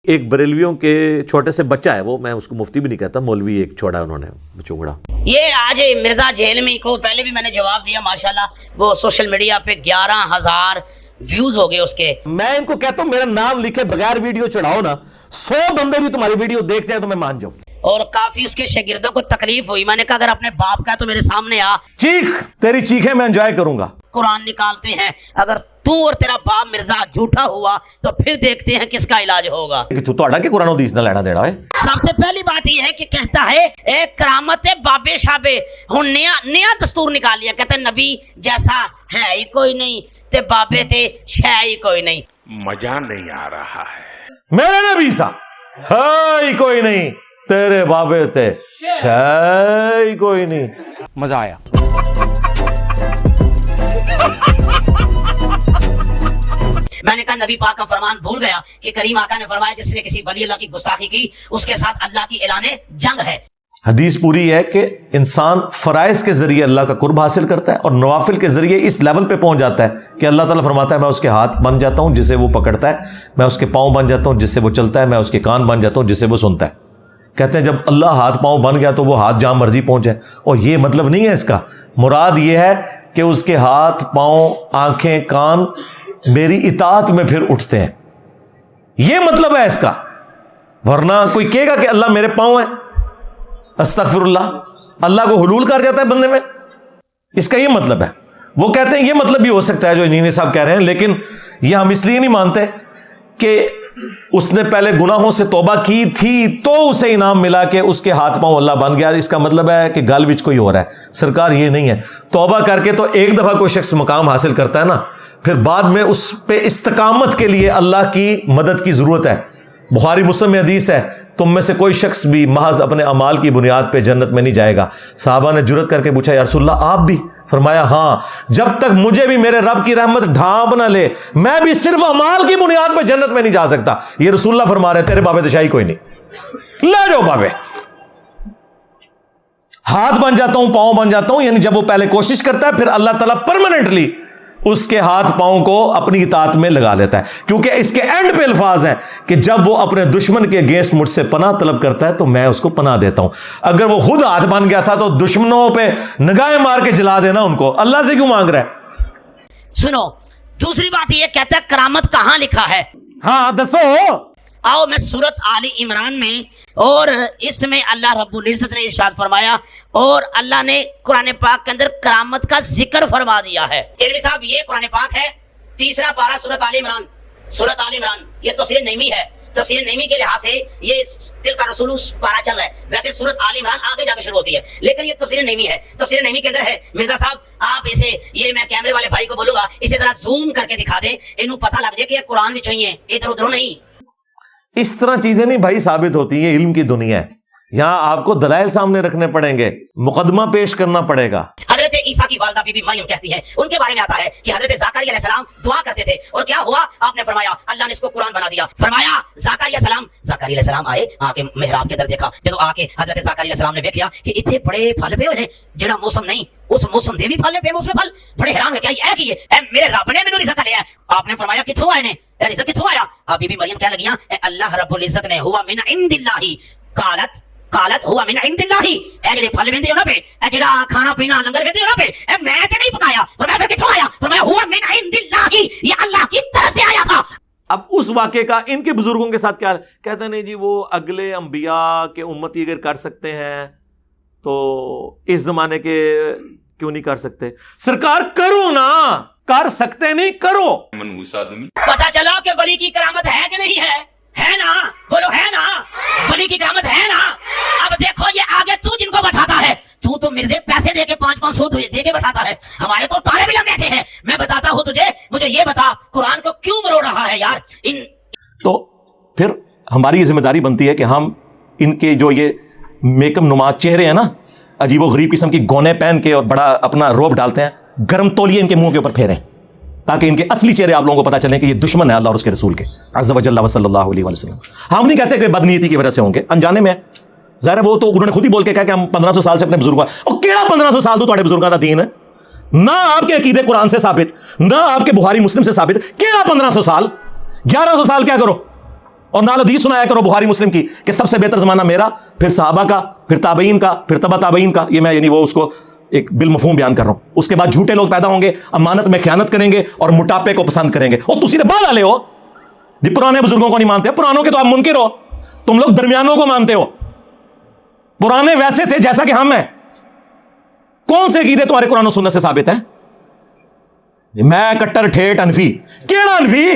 ایک بریلویوں کے چھوٹے سے بچہ ہے وہ، میں اس کو مفتی بھی نہیں کہتا، مولوی ایک چھوڑا انہوں نے چونگڑا. یہ آج مرزا جہلمی کو پہلے بھی میں نے جواب دیا، ماشاءاللہ وہ سوشل میڈیا پہ 11,000 ویوز ہو گئے اس کے. میں ان کو کہتا ہوں میرا نام لکھے بغیر ویڈیو چڑھاؤ نا، 100 بندے بھی تمہاری ویڈیو دیکھ جائے تو میں مان جاؤں. اور کافی اس کے شاگردوں کو تکلیف ہوئی. میں نے کہا اگر اپنے باپ کا تو میرے سامنے آ، چیخ تیری چیخیں میں انجوائے کروں گا. قرآن نکالتے ہیں، اگر تو اور تیرا باپ مرزا جھوٹا ہوا تو پھر دیکھتے ہیں کس کا علاج ہوگا. کہ تو اڑا کے قرآن و حدیث نہ لینا دینا ہے. سب سے پہلی بات یہ ہے کہ کہتا ہے اے کرامت بابے شابے، ہوں نیا دستور نکال لیا. کہتا ہے نبی جیسا ہے ہی کوئی نہیں تے بابے تے شے ہی کوئی نہیں. مزہ نہیں آ رہا ہے. میرے نبی سا ہے ہی کوئی نہیں، تیرے بابے تے شے ہی کوئی نہیں. مزہ آیا. میں نے کہا نبی پاک کا فرمان بھول گیا کہ کریم آقا نے فرمایا جس نے کسی ولی اللہ کی گستاخی کی اس کے ساتھ اللہ کی اعلان جنگ ہے. حدیث پوری ہے کہ انسان فرائض کے ذریعے اللہ کا قرب حاصل کرتا ہے اور نوافل کے ذریعے اس لیول پہ پہنچ جاتا ہے کہ اللہ تعالیٰ فرماتا ہے میں اس کے ہاتھ بن جاتا ہوں جسے وہ پکڑتا ہے، میں اس کے پاؤں بن جاتا ہوں جس سے وہ چلتا ہے، میں اس کے کان بن جاتا ہوں جس سے وہ سنتا ہے. کہتے ہیں جب اللہ ہاتھ پاؤں بن گیا تو وہ ہاتھ جہاں مرضی پہنچ جائے. اور یہ مطلب نہیں ہے اس کا، مراد یہ ہے کہ اس کے ہاتھ پاؤں آنکھیں کان میری اطاعت میں پھر اٹھتے ہیں، یہ مطلب ہے اس کا. ورنہ کوئی کہے گا کہ اللہ میرے پاؤں ہیں، استغفر اللہ کو حلول کر جاتا ہے بندے میں، اس کا یہ مطلب ہے. وہ کہتے ہیں یہ مطلب بھی ہو سکتا ہے جو انجینئر صاحب کہہ رہے ہیں، لیکن یہ ہم اس لیے نہیں مانتے کہ اس نے پہلے گناہوں سے توبہ کی تھی تو اسے انعام ملا کہ اس کے ہاتھ پاؤں اللہ بن گیا. اس کا مطلب ہے کہ گل وچ کوئی ہو رہا ہے. سرکار یہ نہیں ہے. توبہ کر کے تو ایک دفعہ کوئی شخص مقام حاصل کرتا ہے نا، پھر بعد میں اس پہ استقامت کے لیے اللہ کی مدد کی ضرورت ہے. بخاری مسلم میں حدیث ہے تم میں سے کوئی شخص بھی محض اپنے اعمال کی بنیاد پہ جنت میں نہیں جائے گا. صحابہ نے جرت کر کے پوچھا یا رسول اللہ آپ بھی؟ فرمایا ہاں، جب تک مجھے بھی میرے رب کی رحمت ڈھانپ نہ لے میں بھی صرف اعمال کی بنیاد پہ جنت میں نہیں جا سکتا. یہ رسول اللہ فرما رہے تیرے بابے تشائی کوئی نہیں، لے جاؤ بابے. ہاتھ بن جاتا ہوں پاؤں بن جاتا ہوں، یعنی جب وہ پہلے کوشش کرتا ہے پھر اللہ تعالیٰ پرماننٹلی اس کے ہاتھ پاؤں کو اپنی اطاعت میں لگا لیتا ہے. کیونکہ اس کے اینڈ پہ الفاظ ہیں کہ جب وہ اپنے دشمن کے اگینسٹ مجھ سے پناہ طلب کرتا ہے تو میں اس کو پناہ دیتا ہوں. اگر وہ خود ہاتھ بن گیا تھا تو دشمنوں پہ نگاہیں مار کے جلا دینا ان کو، اللہ سے کیوں مانگ رہا ہے؟ سنو دوسری بات یہ کہتا ہے کرامت کہاں لکھا ہے؟ ہاں دسو. آؤ میں سورت آل عمران میں، اور اس میں اللہ رب العزت نے ارشاد فرمایا اور اللہ نے قرآن پاک کے اندر کرامت کا ذکر فرما دیا ہے. علمی صاحب یہ قرآن پاک ہے، 3 پارہ سورت آل عمران. سورت آل عمران یہ تفسیر نعیمی ہے. تفسیر نعیمی کے لحاظ سے یہ دل کا رسول پارہ چل رہا ہے. ویسے سورت آل عمران آگے جا کے شروع ہوتی ہے، لیکن یہ تفسیر نعیمی ہے. تفسیر نعیمی کے اندر ہے. مرزا صاحب آپ اسے، یہ میں کیمرے والے بھائی کو بولوں گا اسے ذرا زوم کر کے دکھا دیں، انہوں پتہ لگ جائے کہ یہ قرآن بھی چاہیے، ادھر ادھر نہیں. اس طرح چیزیں نہیں بھائی ثابت ہوتی ہیں. علم کی دنیا ہے، یہاں آپ کو دلائل سامنے رکھنے پڑیں گے، مقدمہ پیش کرنا پڑے گا. حضرت عیسیٰ کی والدہ بی بی مریم کہتی ہیں، ان کے بارے میں آتا ہے کہ حضرت زکریا علیہ السلام دعا کرتے تھے اور کیا ہوا؟ آپ نے فرمایا اللہ نے اس کو قرآن بنا دیا. فرمایا زکریا علیہ السلام آئے، آ کے محراب کے در دیکھا. جب آ کے حضرت زکریا علیہ السلام نے دیکھا کہ اتنے بڑے پھل پے ہوئے جڑا موسم نہیں اس موسم دے بھی پھل پے موسم پھل. بڑے حیران ہوئے کیا یہ کی ہے؟ میرے رب نے مینوں رزق لیا ہے. آپ نے فرمایا کتھوں آئے نے رزق کتھوں آیا؟ اب بی بی مریم کہنے لگیاں اے اللہ رب العزت نے ہوا من عند اللہ قالت ہوا من عند اللہ. اے جڑے پھل ویندے ہو نا پہ، اے جڑا کھانا پینا لنگر ویندے ہو نا پہ، اے میں تے نہیں پکایا. فرمایا پھر کتھوں آیا؟ فرمایا ہوا من عند اللہ، یہ اللہ کی طرف سے آیا تھا. اب اس واقعے کا ان کے بزرگوں کے ساتھ کیا کہتے ہیں؟ نہیں جی وہ اگلے انبیاء کے امتی اگر کر سکتے ہیں تو اس زمانے کے کیوں نہیں کر سکتے؟ سرکار کرو نا، کر سکتے نہیں کرو. پتہ چلا کہ ولی کی کرامت ہے کہ نہیں ہے؟ ہے نا؟ بولو ہے نا؟ ولی کی کرامت ہے نا؟ اب دیکھو یہ آگے تو جن کو بٹھاتا ہے، تو مرزے پیسے دے کے 500 دے کے بٹھاتا ہے. ہمارے تو طالب علم بیٹھے ہیں. میں بتاتا ہوں تجھے، مجھے یہ بتا قرآن کو کیوں مروڑ رہا ہے یار؟ تو پھر ہماری یہ ذمہ داری بنتی ہے کہ ہم ان کے جو یہ میکم نما چہرے ہیں نا، عجیب و غریب قسم کی گونے پہن کے اور بڑا اپنا روب ڈالتے ہیں، گرم تولیے ان کے منہ کے اوپر پھیریں تاکہ ان کے اصلی چہرے آپ لوگوں کو پتہ چلیں کہ یہ دشمن ہے اللہ اور اس کے رسول کے عز و جل و صلی اللہ علیہ وسلم. ہم نہیں کہتے کہ بدنیتی کی وجہ سے ہوں گے، انجانے میں ظاہر ہے. وہ تو انہوں نے خود ہی بول کے کہا کہ ہم 1500 سال سے اپنے بزرگوں، اور کیڑا 1500 سال تو تھوڑے بزرگوں کا دین ہے؟ نہ آپ کے عقیدے قرآن سے ثابت، نہ آپ کے بخاری مسلم سے ثابت. کیڑا 1500 سال؟ 1100 سال کیا کرو؟ اور نال حدیث سنایا کرو بخاری مسلم کی کہ سب سے بہتر زمانہ میرا، پھر صحابہ کا، پھر تابعین کا، پھر تبع تابعین کا. یہ میں یعنی وہ اس کو ایک بالمفہوم بیان کر رہا ہوں. اس کے بعد جھوٹے لوگ پیدا ہوں گے، امانت میں خیانت کریں گے اور موٹاپے کو پسند کریں گے. اور تسی نے بعد والے ہو جی، پرانے بزرگوں کو نہیں مانتے. پرانوں کے تو آپ منکر ہو، تم لوگ درمیانوں کو مانتے ہو. پرانے ویسے تھے جیسا کہ ہم ہیں. کون سے عقیدے تمہارے قرآن و سنت سے ثابت ہے؟ میں کٹر ٹھیٹ انفی. کیڑا انفی؟